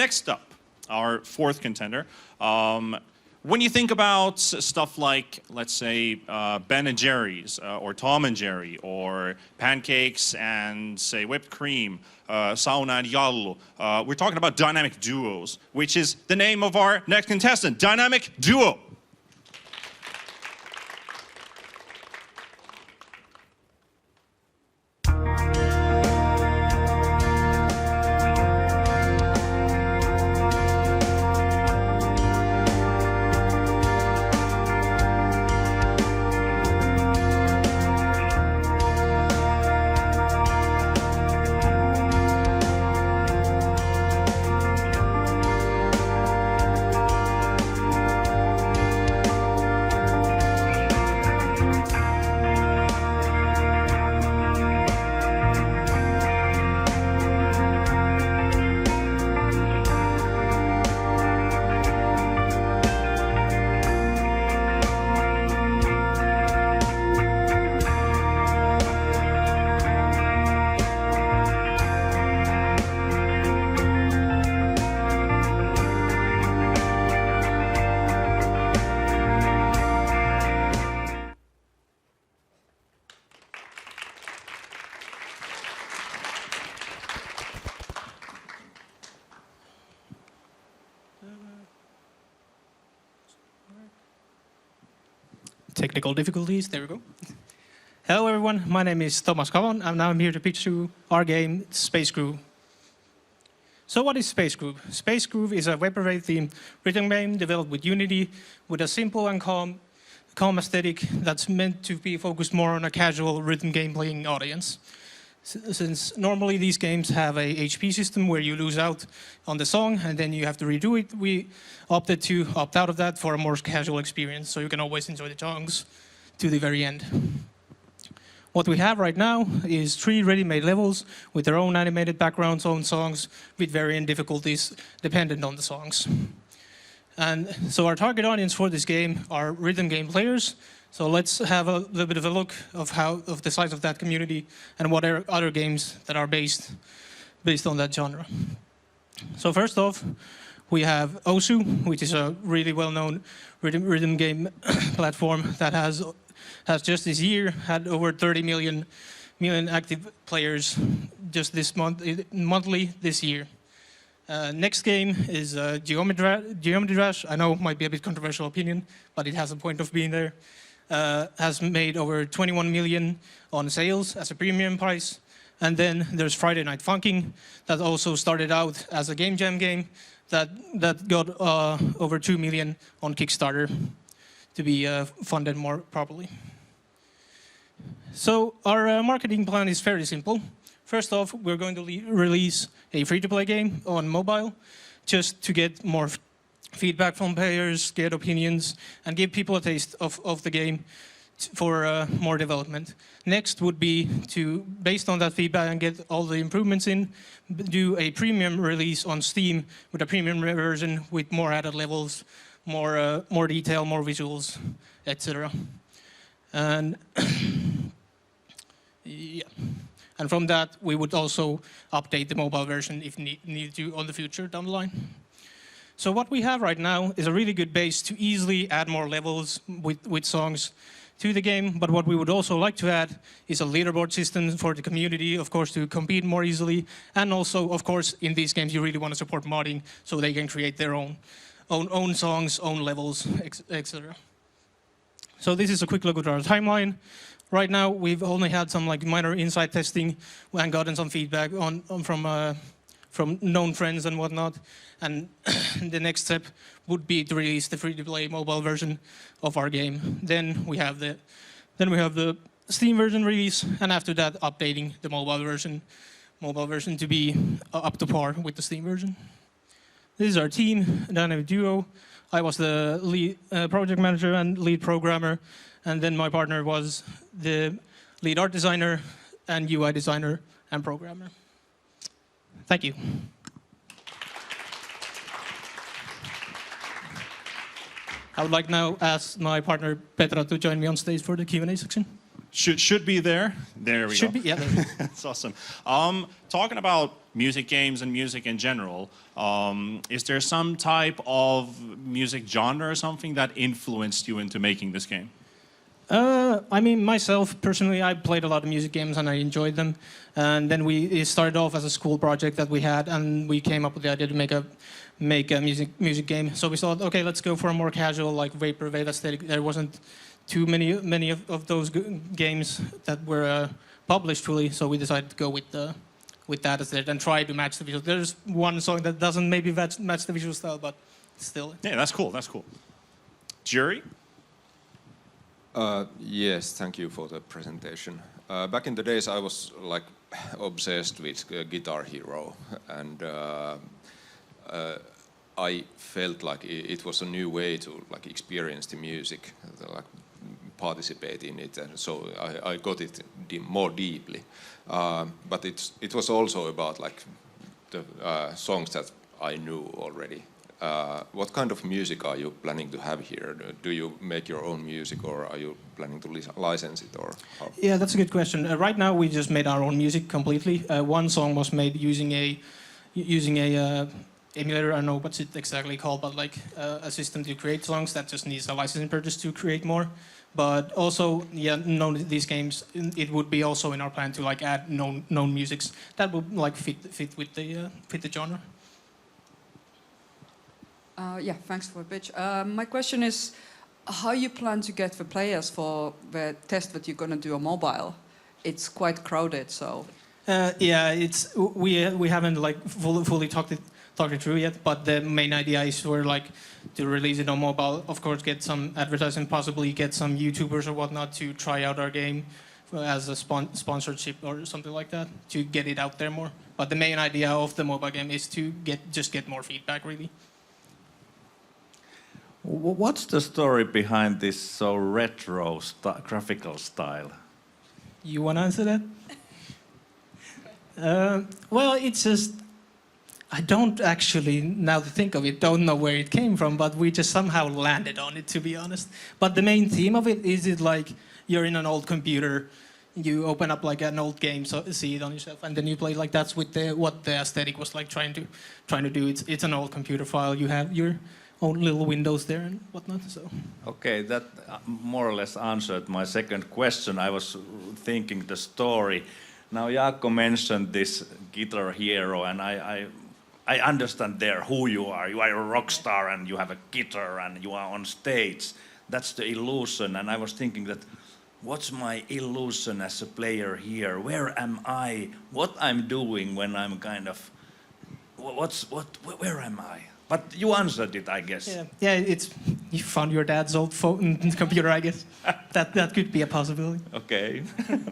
Next up, our fourth contender. When you think about stuff like, let's say, Ben and Jerry's, or Tom and Jerry, or pancakes and, say, whipped cream, sauna and jallu, we're talking about dynamic duos, which is the name of our next contestant, Dynamic Duo. Technical difficulties, there we go. Hello everyone, my name is Thomas Kavon, and now I'm here to pitch you our game, Space Groove. So what is Space Groove? Space Groove is a web array themed rhythm game developed with Unity, with a simple and calm aesthetic that's meant to be focused more on a casual rhythm game playing audience. Since normally these games have a HP system where you lose out on the song and then you have to redo it, we opted to opt out of that for a more casual experience, so you can always enjoy the songs to the very end. What we have right now is 3 ready-made levels with their own animated backgrounds, own songs, with varying difficulties dependent on the songs. And so our target audience for this game are rhythm game players. So let's have a little bit of a look of the size of that community and what are other games that are based on that genre. So first off, we have Osu, which is a really well-known rhythm game platform that has just this year had over 30 million active players just this monthly this year. Next game is Geometry Dash. I know it might be a bit controversial opinion, but it has a point of being there. Has made over 21 million on sales as a premium price. And then there's Friday Night Funkin' that also started out as a game jam game that got over 2 million on Kickstarter to be funded more properly. So our marketing plan is fairly simple. First off, we're going to release a free-to-play game on mobile just to get more feedback from players, get opinions, and give people a taste of the game for more development. Next would be to, based on that feedback and get all the improvements in, do a premium release on Steam with a premium version with more added levels, more detail, more visuals, etc. And yeah. And from that, we would also update the mobile version if need to on the future down the line. So what we have right now is a really good base to easily add more levels with songs to the game. But what we would also like to add is a leaderboard system for the community, of course, to compete more easily. And also, of course, in these games, you really want to support modding so they can create their own songs, own levels, etc. So this is a quick look at our timeline. Right now, we've only had some minor inside testing and gotten some feedback from known friends and whatnot. And the next step would be to release the free-to-play mobile version of our game. Then we have the Steam version release, and after that, updating the mobile version to be up to par with the Steam version. This is our team, Dynamic Duo. I was the lead project manager and lead programmer, and then my partner was the lead art designer and UI designer and programmer. Thank you. I would like now ask my partner Petra to join me on stage for the Q&A section. Should be there. There we go. Should be, yeah. That's awesome. Talking about music games and music in general, is there some type of music genre or something that influenced you into making this game? I mean, myself personally, I played a lot of music games and I enjoyed them. And then it started off as a school project that we had, and we came up with the idea to make a music game. So we thought, okay, let's go for a more casual, like vaporwave aesthetic. There wasn't too many of those games that were published fully, so we decided to go with that aesthetic and try to match the visual. There's one song that doesn't maybe match the visual style, but still. Yeah, that's cool. That's cool. Jury? Yes, thank you for the presentation. Back in the days, I was like obsessed with Guitar Hero, and I felt like it was a new way to like experience the music, like participate in it, and so I got it more deeply. But it was also about like the songs that I knew already. What kind of music are you planning to have here? Do you make your own music, or are you planning to license it, or how? Yeah, that's a good question. Right now, we just made our own music completely. One song was made using a emulator. I don't know what's it exactly called, but like a system to create songs that just needs a licensing purchase to create more. But also, yeah, these games, it would be also in our plan to like add known musics that would like fit with the genre. Yeah, thanks for the pitch. My question is, how you plan to get the players for the test that you're going to do on mobile? It's quite crowded, so. Yeah, we haven't like fully talked it through yet, but the main idea is for like to release it on mobile. Of course, get some advertising, possibly get some YouTubers or whatnot to try out our game as a sponsorship or something like that to get it out there more. But the main idea of the mobile game is to get more feedback, really. What's the story behind this so retro graphical style? You want to answer that? Well, it's just, I don't actually, now to think of it, don't know where it came from, but we just somehow landed on it, to be honest. But the main theme of it is like you're in an old computer, you open up like an old game, so see it on yourself, and then you play like that's with what the aesthetic was like trying to do. It's an old computer file. You have your own little windows there and whatnot. So. Okay, that more or less answered my second question. I was thinking the story. Now Jaakko mentioned this Guitar Hero, and I understand there who you are. You are a rock star and you have a guitar and you are on stage. That's the illusion. And I was thinking that, what's my illusion as a player here? Where am I? What I'm doing when I'm kind of, where am I? But you answered it, I guess. Yeah, you found your dad's old phone computer, I guess. that could be a possibility. Okay,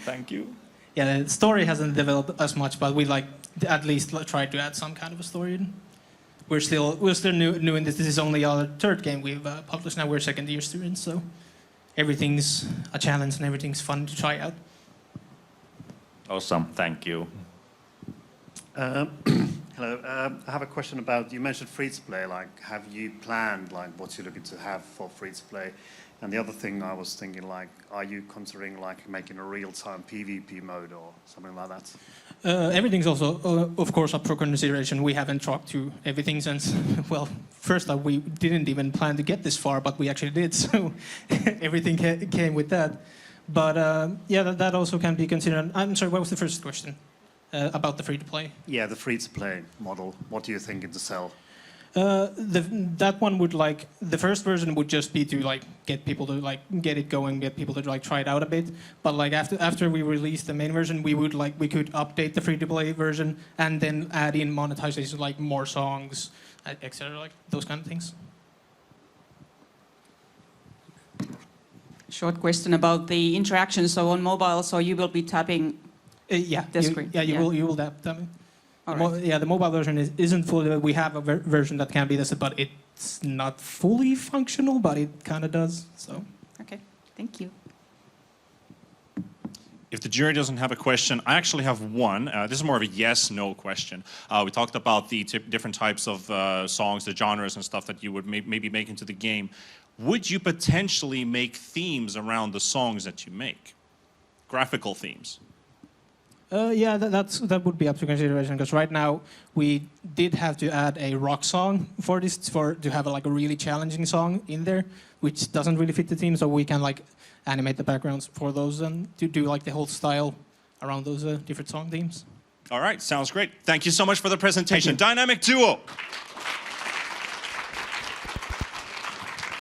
thank you. Yeah, the story hasn't developed as much, but we like at least try to add some kind of a story in. We're still new in this. This is only our third game we've published. Now we're second year students, so everything's a challenge and everything's fun to try out. Awesome, thank you. Hello, I have a question about, you mentioned free-to-play, like have you planned like what you're looking to have for free-to-play? And the other thing I was thinking, like, are you considering like making a real-time PvP mode or something like that? Everything's also, of course, up for consideration. We haven't talked to everything since, well, first off, we didn't even plan to get this far, but we actually did, so everything came with that. But yeah, that also can be considered. I'm sorry, what was the first question? About the free-to-play? Yeah, the free-to-play model. What do you think to sell? That one would like, the first version would just be to like get people to like get it going, get people to like try it out a bit. But like after we release the main version, we could update the free-to-play version and then add in monetization, like more songs, etc., like those kind of things. Short question about the interaction. So on mobile, so you will be tapping. Yeah, the screen. Yeah, you will tap it. Right. Yeah, the mobile version isn't fully. We have a version that can be this, but it's not fully functional, but it kind of does. So. Okay, thank you. If the jury doesn't have a question, I actually have one. This is more of a yes/no question. We talked about the different types of songs, the genres and stuff that you would maybe make into the game. Would you potentially make themes around the songs that you make? Graphical themes? Yeah, that would be up to consideration because right now we did have to add a rock song for this to have like a really challenging song in there, which doesn't really fit the theme. So we can like animate the backgrounds for those and to do like the whole style around those different song themes. All right, sounds great. Thank you so much for the presentation. Dynamic duo.